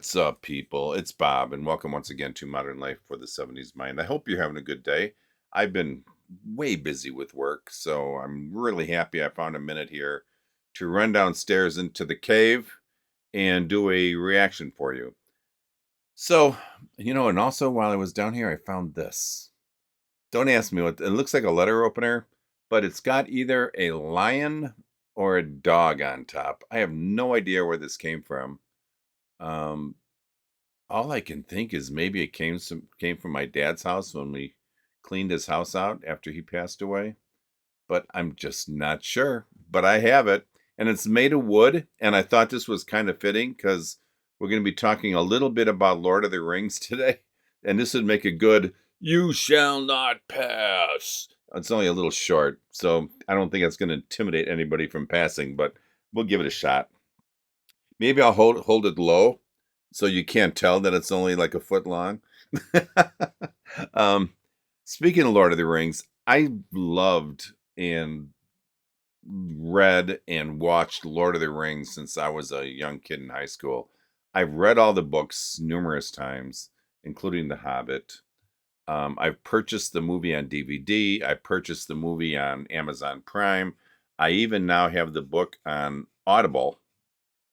What's up, people? It's Bob, and welcome once again to Modern Life for the 70s Mind. I hope you're having a good day. I've been way busy with work, so I'm really happy I found a minute here to run downstairs into the cave and do a reaction for you. So, and also while I was down here, I found this. Don't ask me what it looks like a letter opener, but it's got either a lion or a dog on top. I have no idea where this came from. Um, All I can think is maybe it came from my dad's house when we cleaned his house out after he passed away, but I'm just not sure. But I have it, and it's made of wood, and I thought this was kind of fitting because we're going to be talking a little bit about Lord of the Rings today, and this would make a good "You shall not pass." It's only a little short, so I don't think it's going to intimidate anybody from passing, but we'll give it a shot. Maybe I'll hold it low so you can't tell that it's only like a foot long. um, Speaking of Lord of the Rings, I loved and read and watched Lord of the Rings since I was a young kid in high school. I've read all the books numerous times, including The Hobbit. I've purchased the movie on DVD. I purchased the movie on Amazon Prime. I even now have the book on Audible,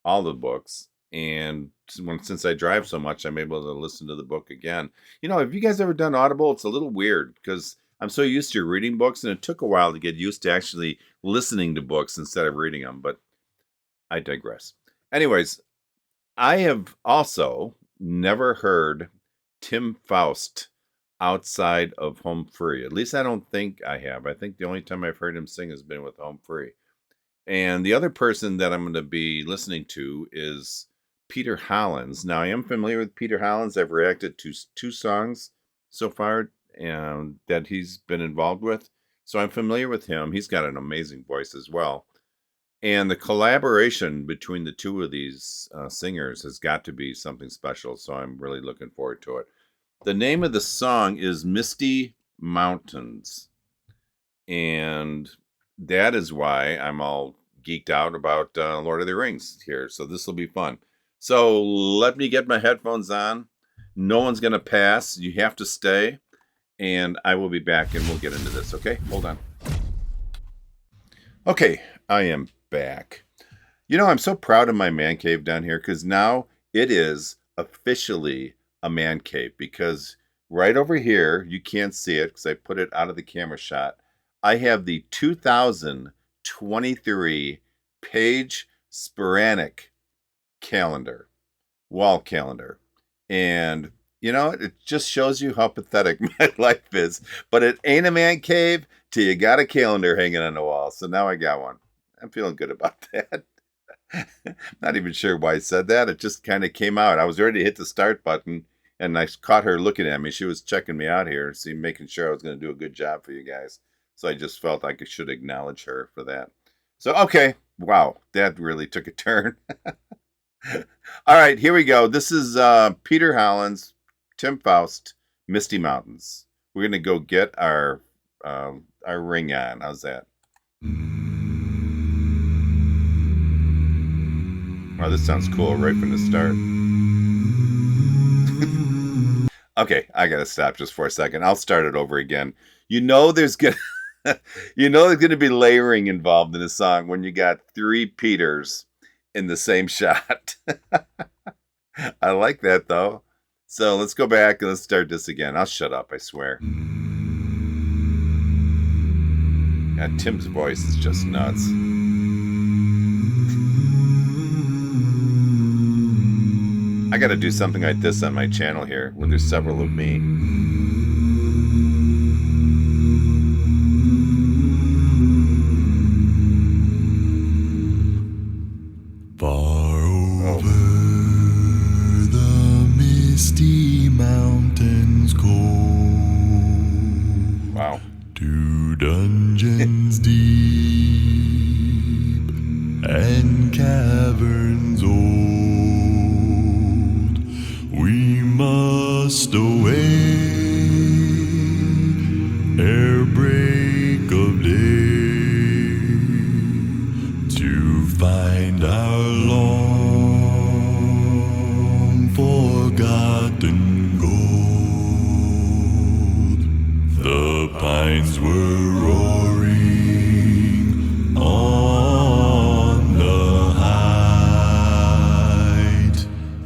all the books. And since I drive so much, I'm able to listen to the book again. Have you guys ever done Audible? It's a little weird because I'm so used to reading books, and it took a while to get used to actually listening to books instead of reading them. But I digress. Anyways, I have also never heard Tim Foust outside of Home Free. At least I don't think I have. I think the only time I've heard him sing has been with Home Free. And the other person that I'm going to be listening to is Peter Hollens. Now, I am familiar with Peter Hollens. I've reacted to two songs so far that he's been involved with. So I'm familiar with him. He's got an amazing voice as well. And the collaboration between the two of these singers has got to be something special. So I'm really looking forward to it. The name of the song is Misty Mountains. And that is why I'm all geeked out about Lord of the Rings here. So this will be fun. So let me get my headphones on. No one's going to pass. You have to stay. And I will be back and we'll get into this. Okay, hold on. Okay, I am back. I'm so proud of my man cave down here because now it is officially a man cave, because right over here, you can't see it because I put it out of the camera shot. I have the 2023 page sporadic calendar, wall calendar. And, it just shows you how pathetic my life is. But it ain't a man cave till you got a calendar hanging on the wall. So now I got one. I'm feeling good about that. Not even sure why I said that. It just kind of came out. I was ready to hit the start button, and I caught her looking at me. She was checking me out here, making sure I was going to do a good job for you guys. So I just felt like I should acknowledge her for that. So, okay. Wow. That really took a turn. All right. Here we go. This is Peter Hollens, Tim Foust, Misty Mountains. We're going to go get our ring on. How's that? Oh, this sounds cool right from the start. Okay, I got to stop just for a second. I'll start it over again. There's going there's going to be layering involved in a song when you got three Peters in the same shot. I like that, though. So let's go back and let's start this again. I'll shut up, I swear. God, Tim's voice is just nuts. I got to do something like this on my channel here, where there's several of me. Far over the misty mountains go. Wow. To dungeons deep and caverns old, we must away ere break of day to find our long for lions were roaring on the height.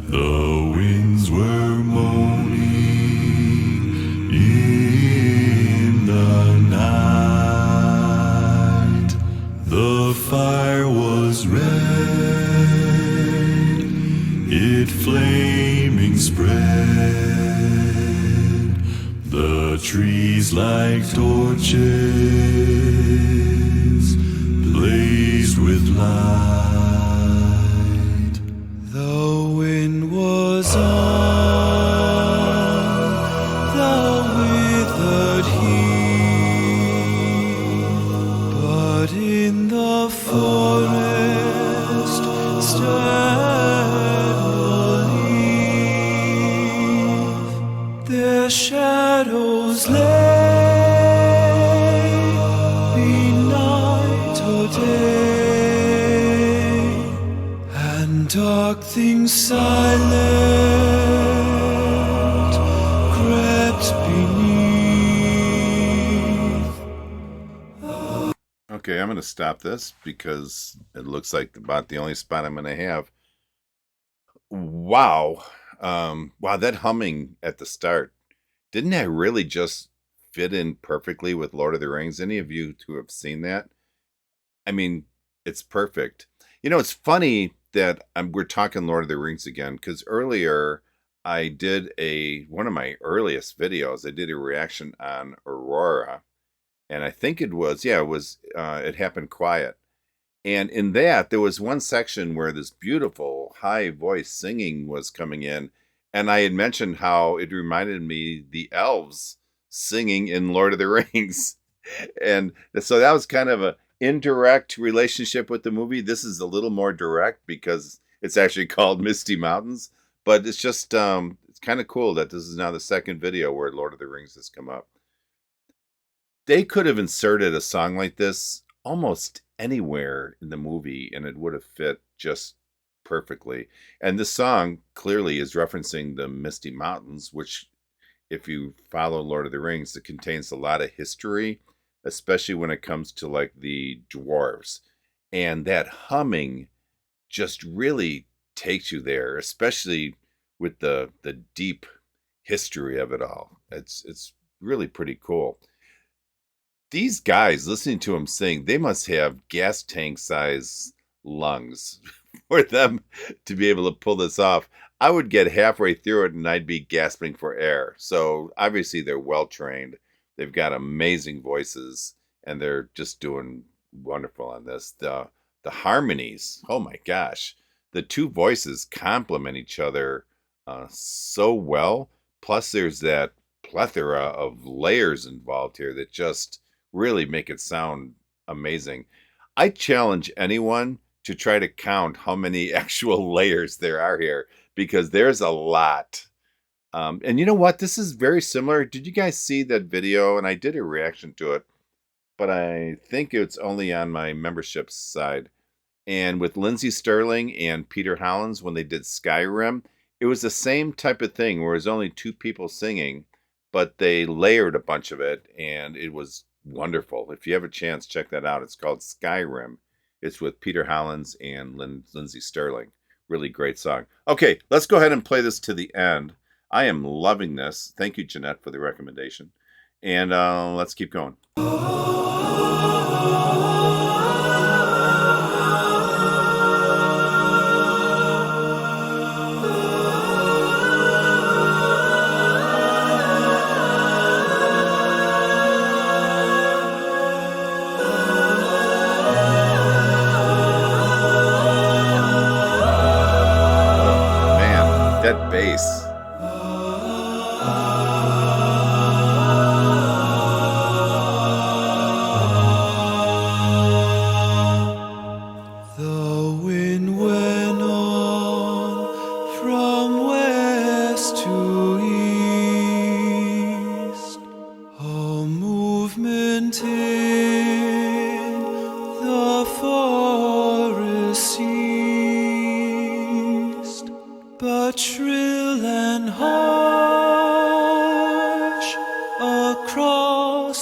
The winds were moaning in the night. The fire was red, it flaming spread. The trees like torches blazed with light. The wind was on the withered heath, but in the forest stand beneath. Their shadows lay, be night or day, and dark things silent crept beneath. Okay, I'm going to stop this because it looks like about the only spot I'm going to have. Wow. Wow, that humming at the start. Didn't that really just fit in perfectly with Lord of the Rings? Any of you who have seen that? I mean, it's perfect. You know, it's funny that we're talking Lord of the Rings again, because earlier I did one of my earliest videos. I did a reaction on Aurora, and I think it was It Happened Quiet. And in that, there was one section where this beautiful high voice singing was coming in. And I had mentioned how it reminded me the elves singing in Lord of the Rings. And so that was kind of an indirect relationship with the movie. This is a little more direct because it's actually called Misty Mountains. But it's just, it's kind of cool that this is now the second video where Lord of the Rings has come up. They could have inserted a song like this almost anywhere in the movie and it would have fit just perfectly. And this song clearly is referencing the Misty Mountains, which, if you follow Lord of the Rings, it contains a lot of history, especially when it comes to like the dwarves. And that humming just really takes you there, especially with the deep history of it all. It's really pretty cool. These guys, listening to him sing, they must have gas tank size lungs for them to be able to pull this off. I would get halfway through it and I'd be gasping for air. So obviously they're well trained. They've got amazing voices and they're just doing wonderful on this. The harmonies, oh my gosh. The two voices complement each other so well. Plus there's that plethora of layers involved here that just really make it sound amazing. I challenge anyone to try to count how many actual layers there are here, because there's a lot. And you know what? This is very similar. Did you guys see that video? And I did a reaction to it, but I think it's only on my membership side. And with Lindsey Sterling and Peter Hollens, when they did Skyrim, it was the same type of thing where it was only two people singing, but they layered a bunch of it, and it was wonderful. If you have a chance, check that out. It's called Skyrim. It's with Peter Hollens and Lindsey Sterling. Really great song. Okay, let's go ahead and play this to the end. I am loving this. Thank you, Jeanette, for the recommendation. And let's keep going. That bass.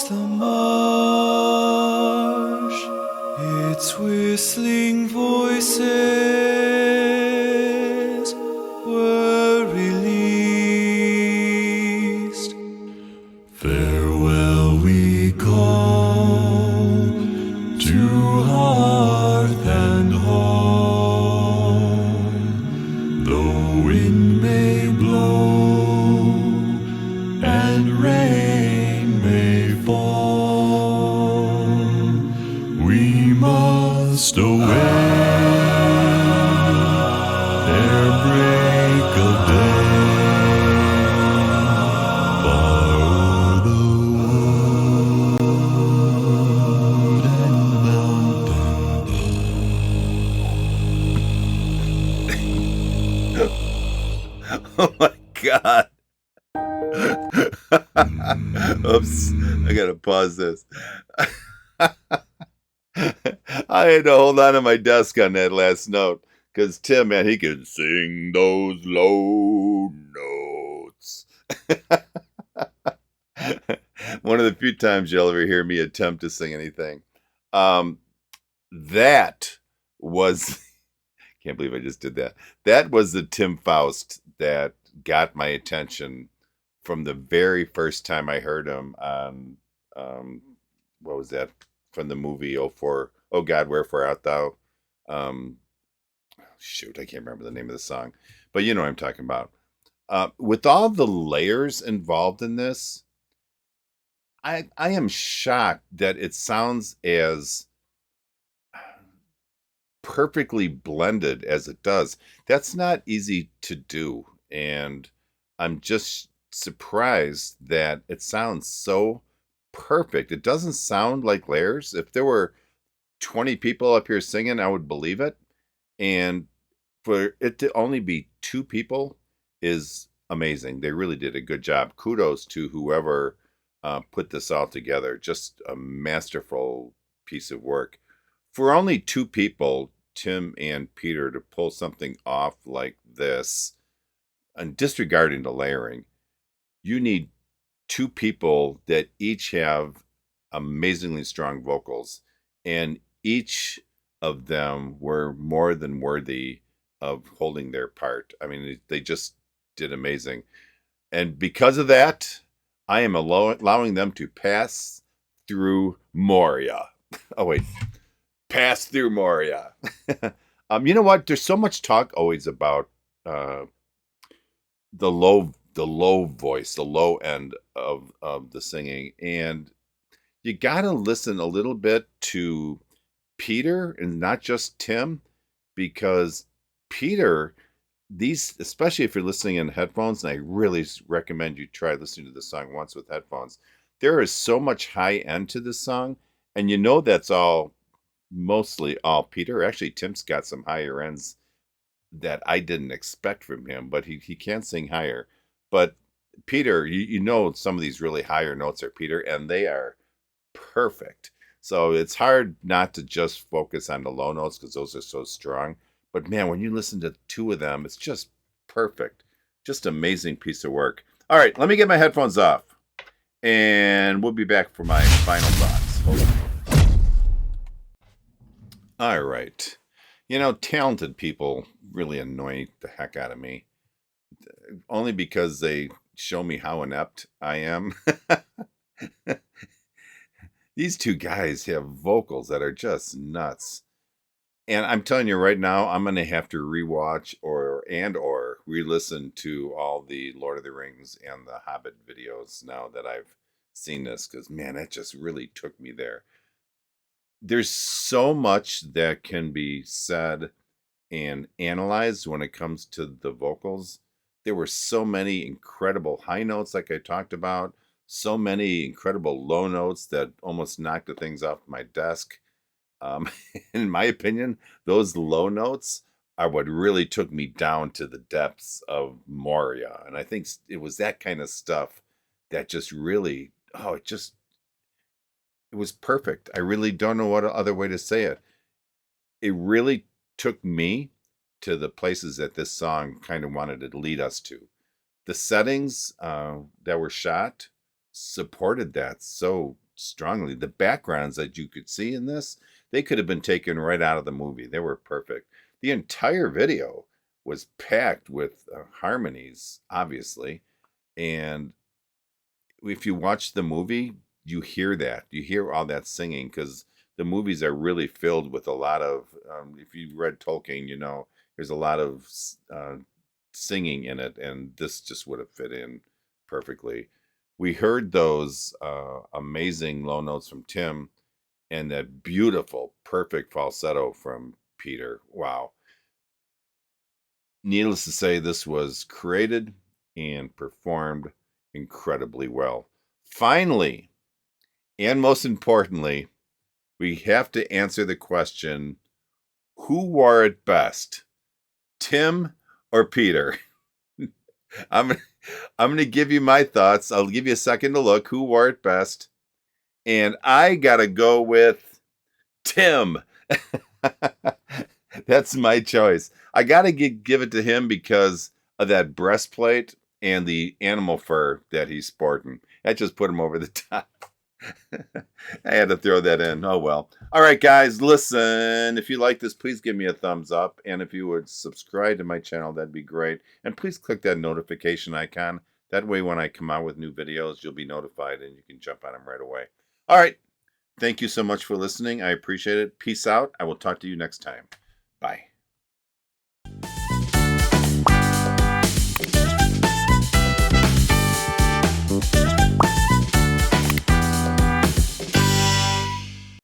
across the marsh, its whistling voices were released. Farewell we call to hearth and home, though wind may blow and rain may fall, we must away ere break of day, far o'er the wood and mountain. Oh my God. Oops. I gotta pause this. I had to hold on to my desk on that last note because Tim, man, he can sing those low notes. One of the few times you'll ever hear me attempt to sing anything. That was, can't believe I just did that. That was the Tim Foust that got my attention from the very first time I heard him on, what was that? From the movie Oh God, Wherefore Art Thou? Shoot, I can't remember the name of the song, but you know what I'm talking about. With all the layers involved in this, I am shocked that it sounds as perfectly blended as it does. That's not easy to do, and I'm just surprised that it sounds so perfect. It doesn't sound like layers. If there were 20 people up here singing, I would believe it. And for it to only be two people is amazing. They really did a good job. Kudos to whoever put this all together. Just a masterful piece of work. For only two people, Tim and Peter, to pull something off like this, and disregarding the layering, you need two people that each have amazingly strong vocals, and each of them were more than worthy of holding their part. I mean, they just did amazing. And because of that, I am allowing them to pass through Moria. Oh, wait. Pass through Moria. You know what? There's so much talk always about the low voice, the low end of the singing, and you gotta listen a little bit to Peter and not just Tim, because Peter, these, especially if you're listening in headphones, and I really recommend you try listening to the song once with headphones. There is so much high end to this song, and you know that's all mostly all Peter. Actually, Tim's got some higher ends that I didn't expect from him, but he can sing higher. But Peter, you know some of these really higher notes are Peter, and they are perfect. So it's hard not to just focus on the low notes because those are so strong. But man, when you listen to two of them, it's just perfect. Just amazing piece of work. All right, let me get my headphones off, and we'll be back for my final thoughts. Hold on. All right. You know, talented people really annoy the heck out of me, only because they show me how inept I am. These two guys have vocals that are just nuts. And I'm telling you right now, I'm going to have to rewatch or re-listen to all the Lord of the Rings and the Hobbit videos now that I've seen this, because man, it just really took me there. There's so much that can be said and analyzed when it comes to the vocals. There were so many incredible high notes, like I talked about, so many incredible low notes that almost knocked the things off my desk. In my opinion, those low notes are what really took me down to the depths of Moria. And I think it was that kind of stuff that just really, it was perfect. I really don't know what other way to say it. It really took me to the places that this song kind of wanted to lead us to. The settings that were shot supported that so strongly. The backgrounds that you could see in this, they could have been taken right out of the movie. They were perfect. The entire video was packed with harmonies, obviously. And if you watch the movie, you hear that. You hear all that singing because the movies are really filled with a lot of, if you read Tolkien, you know, there's a lot of singing in it, and this just would have fit in perfectly. We heard those amazing low notes from Tim and that beautiful, perfect falsetto from Peter. Wow. Needless to say, this was created and performed incredibly well. Finally, and most importantly, we have to answer the question, who wore it best, Tim or Peter? I'm I'm going to give you my thoughts. I'll give you a second to look who wore it best. And I got to go with Tim. That's my choice. I got to give it to him because of that breastplate and the animal fur that he's sporting. That just put him over the top. I had to throw that in. Oh, well. All right, guys, listen. If you like this, please give me a thumbs up. And if you would subscribe to my channel, that'd be great. And please click that notification icon. That way, when I come out with new videos, you'll be notified and you can jump on them right away. All right. Thank you so much for listening. I appreciate it. Peace out. I will talk to you next time. Bye.